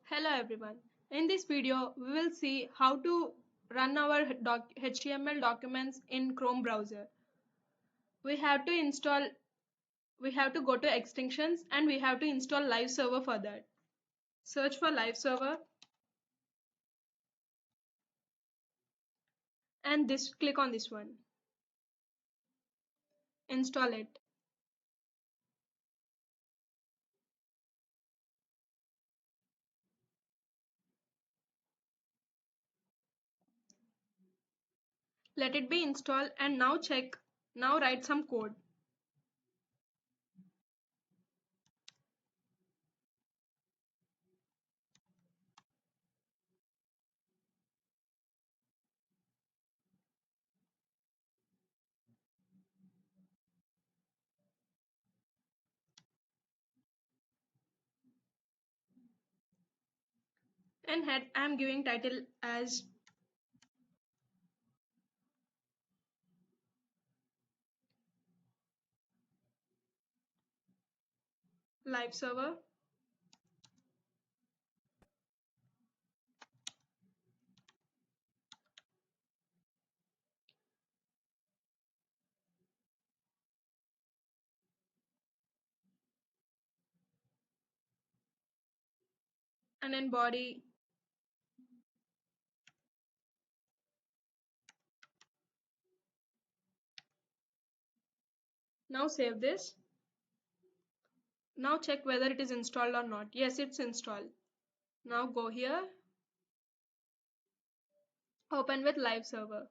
Hello everyone. In this video, we will see how to run our HTML documents in Chrome browser. We have to install, we have to go to extensions and we have to install live server for that. Search for live server and click on this one. Install it. Let it be installed and now check, now write some code. And head I am giving title as live server. And then body. Now save this. Now check whether it is installed or not. Yes, it's installed. Now go here, open with live server.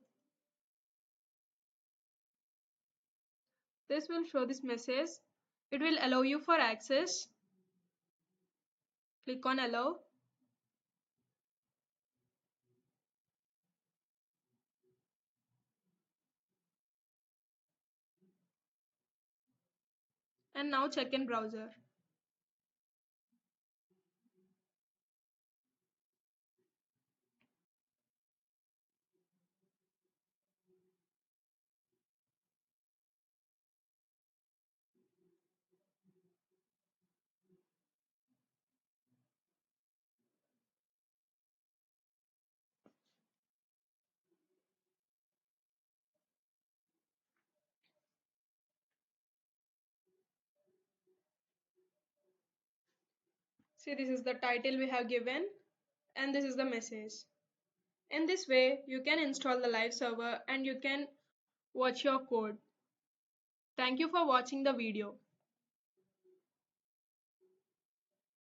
This will show this message. It will allow you for access. Click on allow. And now check in browser. See, this is the title we have given and this is the message. In this way, you can install the live server and you can watch your code. Thank you for watching the video.